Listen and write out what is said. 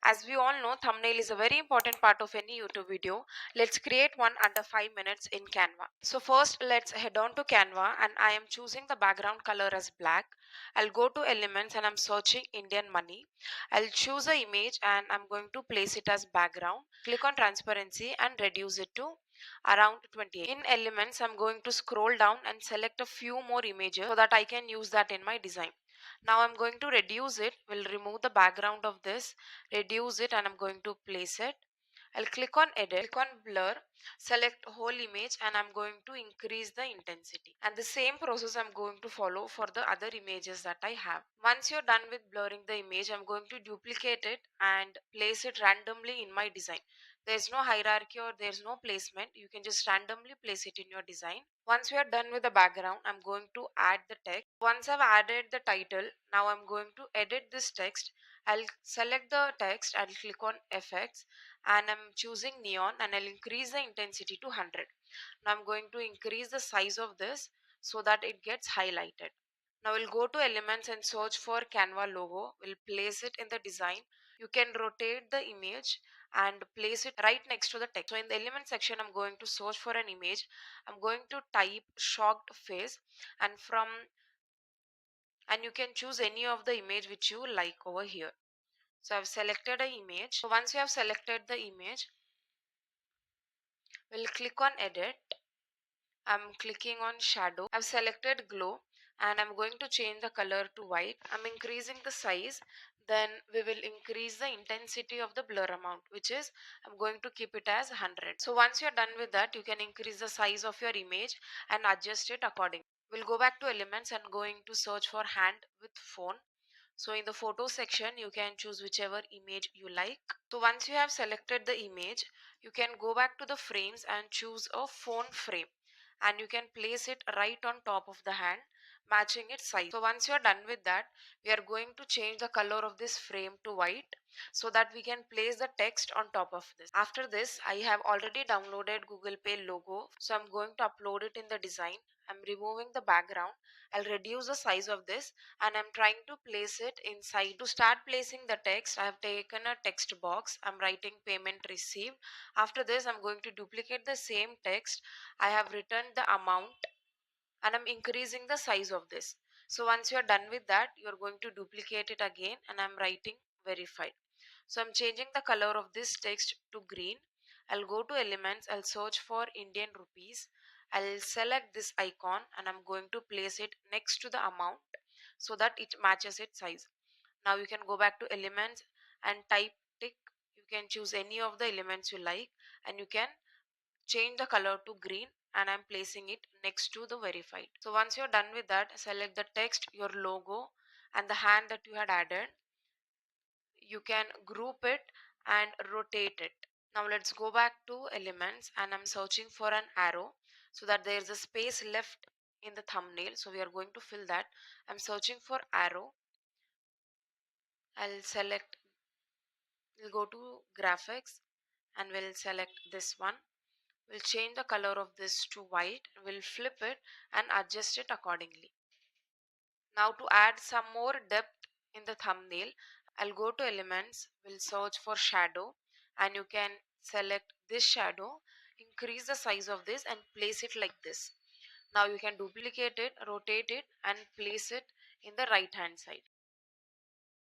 As we all know, thumbnail is a very important part of any YouTube video. Let's create one under 5 minutes in Canva. So first let's head on to Canva and I am choosing the background color as black. I'll go to elements and I'm searching Indian money. I'll choose the image and I'm going to place it as background. Click on transparency and reduce it to around 28. In elements, I'm going to scroll down and select a few more images so that I can use that in my design. Now I'm going to reduce it. We'll remove the background of this, reduce it, and I'm going to place it. I'll click on edit, click on blur, select whole image, and I'm going to increase the intensity. And the same process I'm going to follow for the other images that I have. Once you're done with blurring the image, I'm going to duplicate it and place it randomly in my design. There's no hierarchy or there's no placement. You can just randomly place it in your design. Once we are done with the background, I'm going to add the text. Once I've added the title, now I'm going to edit this text. I'll select the text, I'll click on effects and I'm choosing neon and I'll increase the intensity to 100. Now I'm going to increase the size of this so that it gets highlighted. Now we'll go to elements and search for Canva logo. We'll place it in the design. You can rotate the image and place it right next to the text. So in the element section, I'm going to search for an image. I'm going to type shocked face and you can choose any of the image which you like over here. So I've selected an image. So once you have selected the image, we'll click on edit. I'm clicking on shadow. I've selected glow and I'm going to change the color to white. I'm increasing the size. Then we will increase the intensity of the blur amount, which is I'm going to keep it as 100. So once you're done with that, you can increase the size of your image and adjust it accordingly. We'll go back to elements and going to search for hand with phone. So in the photo section, you can choose whichever image you like. So once you have selected the image, you can go back to the frames and choose a phone frame and you can place it right on top of the hand, matching its size. So once you are done with that, we are going to change the color of this frame to white so that we can place the text on top of this. After this, I have already downloaded Google Pay logo, so I'm going to upload it in the design. I'm removing the background. I'll reduce the size of this and I'm trying to place it inside. To start placing the text, I have taken a text box. I'm writing payment received. After this, I'm going to duplicate the same text. I have written the amount and I'm increasing the size of this. So once you're done with that, you're going to duplicate it again and I'm writing verified. So I'm changing the color of this text to green. I'll go to elements, I'll search for Indian rupees. I'll select this icon and I'm going to place it next to the amount so that it matches its size. Now you can go back to elements and type tick. You can choose any of the elements you like and you can change the color to green and I'm placing it next to the verified. So once you're done with that, select the text, your logo and the hand that you had added. You can group it and rotate it. Now let's go back to elements and I'm searching for an arrow so that there is a space left in the thumbnail. So we are going to fill that. I'm searching for arrow. We'll go to graphics and we'll select this one. We'll change the color of this to white. We'll flip it and adjust it accordingly. Now to add some more depth in the thumbnail, I'll go to elements, we'll search for shadow and you can select this shadow, increase the size of this and place it like this. Now you can duplicate it, rotate it and place it in the right hand side.